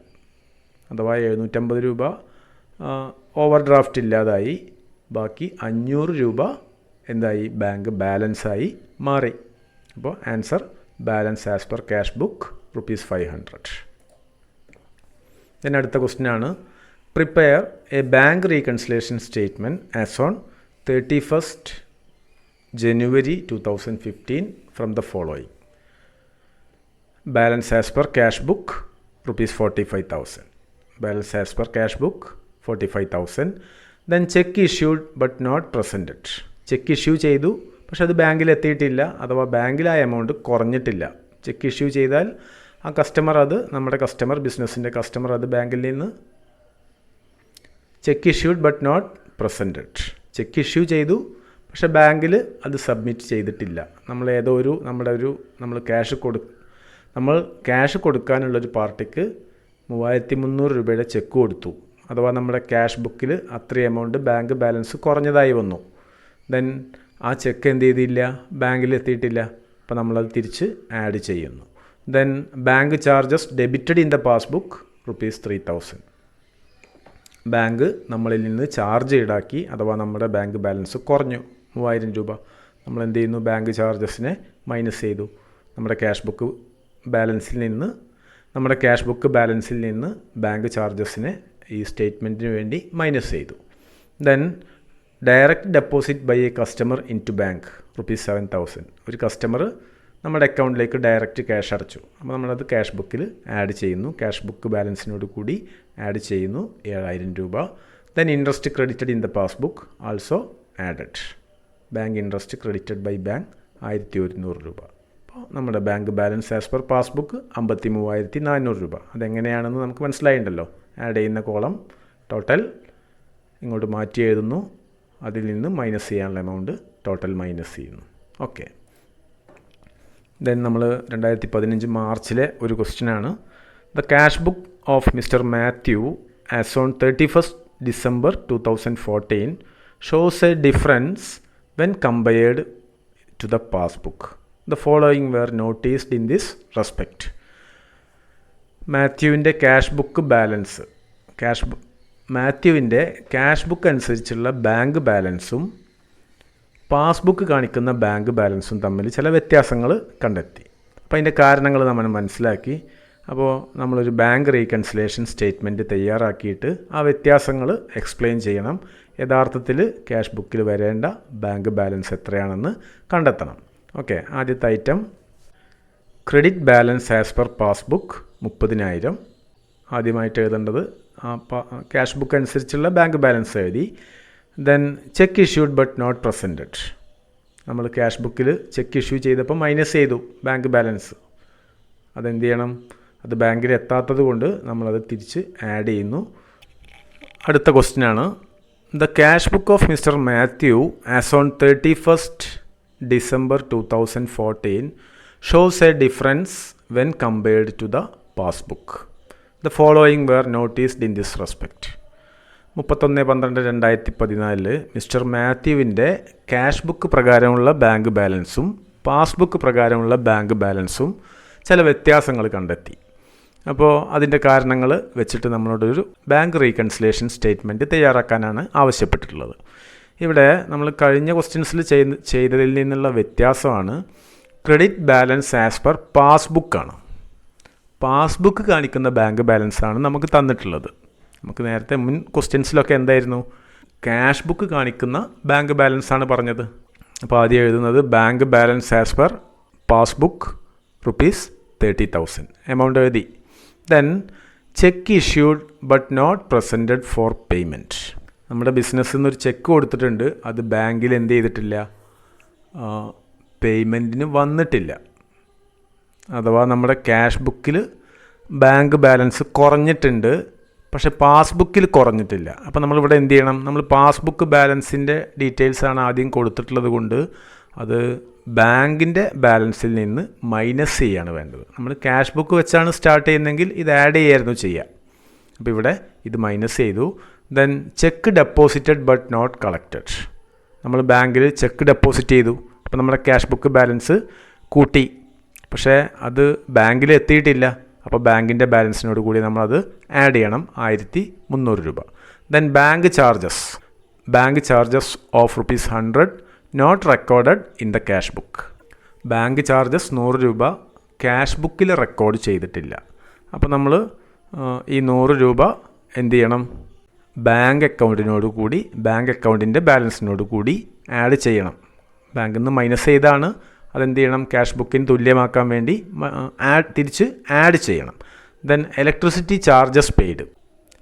അഥവാ 750 രൂപ ഓവർ ഡ്രാഫ്റ്റ് ഇല്ലാതായി, ബാക്കി 500 രൂപ എന്തായി? ബാങ്ക് ബാലൻസായി മാറി. അപ്പോൾ answer balance as per cash book ₹500. then അടുത്ത ക്വസ്റ്റ്യൻ ആണ് prepare a bank reconciliation statement as on 31st January 2015 from the following. Balance as per cash book ₹45,000. Balance as per cash book 45,000. Then cheque issued but not presented. Cheque issue ചെയ്തു, പക്ഷെ അത് ബാങ്കിൽ എത്തിയിട്ടില്ല, അഥവാ ബാങ്കിൽ ആ എമൗണ്ട് കുറഞ്ഞിട്ടില്ല. ചെക്ക് ഇഷ്യൂ ചെയ്താൽ ആ കസ്റ്റമർ, അത് നമ്മുടെ കസ്റ്റമർ, ബിസിനസ്സിൻ്റെ കസ്റ്റമർ, അത് ബാങ്കിൽ നിന്ന് cheque issued but not presented. Cheque issue ചെയ്തു, പക്ഷെ ബാങ്കിൽ അത് സബ്മിറ്റ് ചെയ്തിട്ടില്ല. നമ്മൾ ക്യാഷ് കൊടുക്കാനുള്ളൊരു പാർട്ടിക്ക് 3,300 രൂപയുടെ ചെക്ക് കൊടുത്തു. അഥവാ നമ്മുടെ ക്യാഷ് ബുക്കിൽ അത്രയും എമൗണ്ട് ബാങ്ക് ബാലൻസ് കുറഞ്ഞതായി വന്നു. ദെൻ ആ ചെക്ക് എന്ത് ചെയ്തില്ല? ബാങ്കിൽ എത്തിയിട്ടില്ല. അപ്പോൾ നമ്മളത് തിരിച്ച് ആഡ് ചെയ്യുന്നു. Then bank charges debited in the passbook ₹3,000. Bank നമ്മളിൽ നിന്ന് ചാർജ് ഈടാക്കി, അഥവാ നമ്മുടെ ബാങ്ക് ബാലൻസ് കുറഞ്ഞു 3,000 രൂപ. നമ്മൾ എന്ത് ചെയ്യുന്നു? ബാങ്ക് ചാർജസിനെ മൈനസ് ചെയ്തു. നമ്മുടെ ക്യാഷ് ബുക്ക് ബാലൻസിൽ നിന്ന് ബാങ്ക് ചാർജസിനെ ഈ സ്റ്റേറ്റ്മെൻറ്റിന് വേണ്ടി മൈനസ് ചെയ്തു. Then direct deposit by a customer into bank ₹7,000. ഒരു കസ്റ്റമർ നമ്മുടെ അക്കൗണ്ടിലേക്ക് ഡയറക്റ്റ് ക്യാഷ് അടച്ചു. അപ്പോൾ നമ്മളത് ക്യാഷ് ബുക്കിൽ ആഡ് ചെയ്യുന്നു. ക്യാഷ് ബുക്ക് ബാലൻസിനോട് കൂടി ആഡ് ചെയ്യുന്നു 7,000 രൂപ. Then interest credited in the passbook also added. Bank interest credited by bank 1100 രൂപ. അപ്പോൾ നമ്മുടെ bank balance as per passbook 53,400 രൂപ. അതെങ്ങനെയാണെന്ന് നമുക്ക് മനസ്സിലായിട്ടുണ്ടല്ലോ. ആഡ് ചെയ്യുന്ന കോളം ടോട്ടൽ ഇങ്ങോട്ട് മാറ്റി എഴുതുന്നു, അതിൽ നിന്ന് മൈനസ് ചെയ്യാനുള്ള എമൗണ്ട് ടോട്ടൽ മൈനസ് ചെയ്യുന്നു. ഓക്കെ. ദെൻ നമ്മൾ 2015 മാർച്ചിലെ ഒരു ക്വസ്റ്റ്യനാണ്. The cash book of mister Mathew as on 31st December 2014 shows a difference when compared to the passbook. The following were noticed in this respect. മാത്യുവിൻ്റെ ക്യാഷ് ബുക്ക് ബാലൻസ്, മാത്യുവിൻ്റെ ക്യാഷ് ബുക്ക് അനുസരിച്ചുള്ള ബാങ്ക് ബാലൻസും പാസ്ബുക്ക് കാണിക്കുന്ന ബാങ്ക് ബാലൻസും തമ്മിൽ ചില വ്യത്യാസങ്ങൾ കണ്ടെത്തി. അപ്പോൾ അതിൻ്റെ കാരണങ്ങൾ നമ്മൾ മനസ്സിലാക്കി. അപ്പോൾ നമ്മളൊരു ബാങ്ക് റീകൺസിലേഷൻ സ്റ്റേറ്റ്മെൻറ്റ് തയ്യാറാക്കിയിട്ട് ആ വ്യത്യാസങ്ങൾ എക്സ്പ്ലെയിൻ ചെയ്യണം. യഥാർത്ഥത്തിൽ ക്യാഷ് ബുക്കിൽ വരേണ്ട ബാങ്ക് ബാലൻസ് എത്രയാണെന്ന് കണ്ടെത്തണം. ഓക്കെ. ആദ്യത്തെ item credit balance as per passbook 30,000. ആദ്യമായിട്ട് എഴുതേണ്ടത് ക്യാഷ് ബുക്ക് അനുസരിച്ചുള്ള ബാങ്ക് ബാലൻസ് എഴുതി. Then cheque issued but not presented. നമ്മൾ ക്യാഷ് ബുക്കിൽ ചെക്ക് ഇഷ്യൂ ചെയ്തപ്പോൾ മൈനസ് ചെയ്തു ബാങ്ക് ബാലൻസ്. അതെന്ത് ചെയ്യണം? അത് ബാങ്കിൽ എത്താത്തത് കൊണ്ട് നമ്മളത് തിരിച്ച് ആഡ് ചെയ്യുന്നു. അടുത്ത ക്വസ്റ്റ്യനാണ്. The cash book of mister Mathew as on 31st December 2014 shows a difference when compared to the passbook. The following were noticed in this respect. 31/12/2014 mister മാത്യുവിൻ്റെ ക്യാഷ് ബുക്ക് പ്രകാരമുള്ള ബാങ്ക് ബാലൻസും പാസ്ബുക്ക് പ്രകാരമുള്ള ബാങ്ക് ബാലൻസും ചില വ്യത്യാസങ്ങൾ കണ്ടെത്തി. അപ്പോൾ അതിൻ്റെ കാരണങ്ങൾ വെച്ചിട്ട് നമ്മളോടൊരു ബാങ്ക് റീകൺസിലേഷൻ സ്റ്റേറ്റ്മെൻറ്റ് തയ്യാറാക്കാനാണ് ആവശ്യപ്പെട്ടിട്ടുള്ളത്. ഇവിടെ നമ്മൾ കഴിഞ്ഞ ക്വസ്റ്റ്യൻസിൽ ചെയ്തതിൽ നിന്നുള്ള വ്യത്യാസമാണ് ക്രെഡിറ്റ് ബാലൻസ് ആസ് പെർ പാസ്ബുക്കാണ്. പാസ്ബുക്ക് കാണിക്കുന്ന ബാങ്ക് ബാലൻസാണ് നമുക്ക് തന്നിട്ടുള്ളത്. നമുക്ക് നേരത്തെ മുൻ ക്വസ്റ്റ്യൻസിലൊക്കെ എന്തായിരുന്നു? ക്യാഷ് ബുക്ക് കാണിക്കുന്ന ബാങ്ക് ബാലൻസാണ് പറഞ്ഞത്. അപ്പോൾ ആദ്യം എഴുതുന്നത് bank balance as per passbook ₹30,000 amount എഴുതി. Then cheque issued but not presented for payment. നമ്മുടെ ബിസിനസ്സിൽ നിന്നൊരു ചെക്ക് കൊടുത്തിട്ടുണ്ട്, അത് ബാങ്കിൽ എന്ത് ചെയ്തിട്ടില്ല? പേയ്മെൻറ്റിന് വന്നിട്ടില്ല. അഥവാ നമ്മുടെ ക്യാഷ് ബുക്കിൽ ബാങ്ക് ബാലൻസ് കുറഞ്ഞിട്ടുണ്ട്, പക്ഷേ പാസ്ബുക്കിൽ കുറഞ്ഞിട്ടില്ല. അപ്പോൾ നമ്മളിവിടെ എന്ത് ചെയ്യണം? നമ്മൾ പാസ്ബുക്ക് ബാലൻസിൻ്റെ ഡീറ്റെയിൽസാണ് ആദ്യം കൊടുത്തിട്ടുള്ളത് കൊണ്ട് അത് ബാങ്കിൻ്റെ ബാലൻസിൽ നിന്ന് മൈനസ് ചെയ്യാണ് വേണ്ടത്. നമ്മൾ ക്യാഷ് ബുക്ക് വെച്ചാണ് സ്റ്റാർട്ട് ചെയ്യുന്നതെങ്കിൽ ഇത് ആഡ് ചെയ്യായിരുന്നു ചെയ്യുക. അപ്പോൾ ഇവിടെ ഇത് മൈനസ് ചെയ്തു. Then cheque deposited but not collected. നമ്മൾ ബാങ്കിൽ ചെക്ക് ഡെപ്പോസിറ്റ് ചെയ്തു. അപ്പോൾ നമ്മുടെ ക്യാഷ് ബുക്ക് ബാലൻസ് കൂട്ടി, പക്ഷേ അത് ബാങ്കിൽ എത്തിയിട്ടില്ല. അപ്പോൾ ബാങ്കിൻ്റെ ബാലൻസിനോട് കൂടി നമ്മളത് ആഡ് ചെയ്യണം, 1,300 രൂപ. Then bank charges of ₹100 not recorded in the cash book. Bank charges 100 രൂപ ക്യാഷ് ബുക്കിൽ റെക്കോർഡ് ചെയ്തിട്ടില്ല. അപ്പോൾ നമ്മൾ ഈ 100 രൂപ എന്ത് ചെയ്യണം? ബാങ്ക് അക്കൗണ്ടിൻ്റെ ബാലൻസിനോട് കൂടി ആഡ് ചെയ്യണം. ബാങ്കിൽ നിന്ന് മൈനസ് ചെയ്താണ്, അതെന്ത് ചെയ്യണം? ക്യാഷ് ബുക്കിന് തുല്യമാക്കാൻ വേണ്ടി തിരിച്ച് ആഡ് ചെയ്യണം. Then electricity charges paid.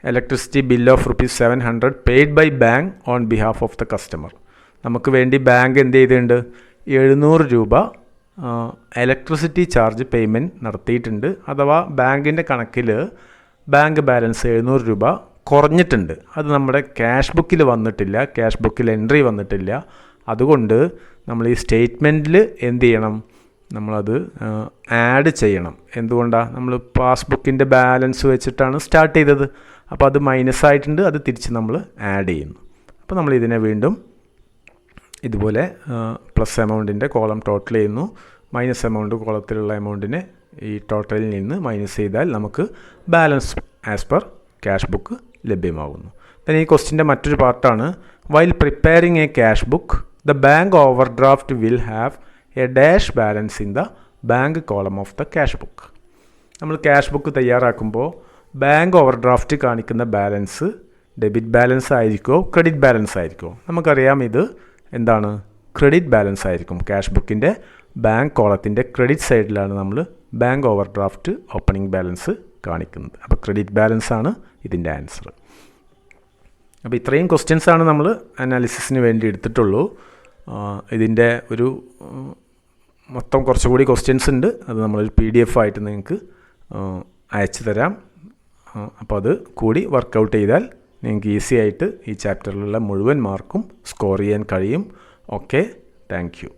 Electricity bill of ₹700 paid by bank on behalf of the customer. നമുക്ക് വേണ്ടി ബാങ്ക് എന്ത് ചെയ്തിട്ടുണ്ട്? 700 രൂപ ഇലക്ട്രിസിറ്റി ചാർജ് പേയ്മെൻറ്റ് നടത്തിയിട്ടുണ്ട്. അഥവാ ബാങ്കിൻ്റെ കണക്കിൽ ബാങ്ക് ബാലൻസ് 700 രൂപ കുറഞ്ഞിട്ടുണ്ട്. അത് നമ്മുടെ ക്യാഷ് ബുക്കിൽ വന്നിട്ടില്ല, ക്യാഷ് ബുക്കിൽ എൻട്രി വന്നിട്ടില്ല. അതുകൊണ്ട് നമ്മൾ ഈ സ്റ്റേറ്റ്മെൻറ്റിൽ എന്ത് ചെയ്യണം? നമ്മളത് ആഡ് ചെയ്യണം. എന്തുകൊണ്ടാണ്? നമ്മൾ പാസ്ബുക്കിൻ്റെ ബാലൻസ് വെച്ചിട്ടാണ് സ്റ്റാർട്ട് ചെയ്തത്. അപ്പോൾ അത് മൈനസ് ആയിട്ടുണ്ട്, അത് തിരിച്ച് നമ്മൾ ആഡ് ചെയ്യുന്നു. അപ്പോൾ നമ്മൾ ഇതിനെ വീണ്ടും ഇതുപോലെ പ്ലസ് എമൗണ്ടിൻ്റെ കോളം ടോട്ടൽ ചെയ്യുന്നു, മൈനസ് എമൗണ്ട് കോളത്തിലുള്ള എമൗണ്ടിനെ ഈ ടോട്ടലിൽ നിന്ന് മൈനസ് ചെയ്താൽ നമുക്ക് balance as per cash book ലഭ്യമാകുന്നു. then ഈ ക്വസ്റ്റിൻ്റെ മറ്റൊരു പാർട്ടാണ് while preparing A cash book the bank over draft will have A dash balance in the bank column of the cash book. നമ്മൾ ക്യാഷ് ബുക്ക് തയ്യാറാക്കുമ്പോൾ ബാങ്ക് ഓവർ ഡ്രാഫ്റ്റ് കാണിക്കുന്ന ബാലൻസ് ഡെബിറ്റ് ബാലൻസ് ആയിരിക്കുമോ ക്രെഡിറ്റ് ബാലൻസ് ആയിരിക്കുമോ? നമുക്കറിയാം ഇത് എന്താണ്? ക്രെഡിറ്റ് ബാലൻസ് ആയിരിക്കും. ക്യാഷ് ബുക്കിൻ്റെ ബാങ്ക് കോളത്തിൻ്റെ ക്രെഡിറ്റ് സൈഡിലാണ് നമ്മൾ bank over draft opening balance കാണിക്കുന്നത്. അപ്പോൾ ക്രെഡിറ്റ് ബാലൻസ് ആണ് ഇതിൻ്റെ ആൻസർ. അപ്പോൾ ഇത്രയും ക്വസ്റ്റ്യൻസാണ് നമ്മൾ അനാലിസിസിന് വേണ്ടി എടുത്തിട്ടുള്ളൂ. ഇതിൻ്റെ ഒരു മൊത്തം കുറച്ചുകൂടി ക്വസ്റ്റ്യൻസ് ഉണ്ട്. അത് നമ്മളൊരു PDF ആയിട്ട് നിങ്ങൾക്ക് അയച്ചു തരാം. അപ്പോൾ അത് കൂടി വർക്കൗട്ട് ചെയ്താൽ നിങ്ങൾക്ക് ഈസി ആയിട്ട് ഈ ചാപ്റ്ററിലുള്ള മുഴുവൻ മാർക്കും സ്കോർ ചെയ്യാൻ കഴിയും. Okay, thank you.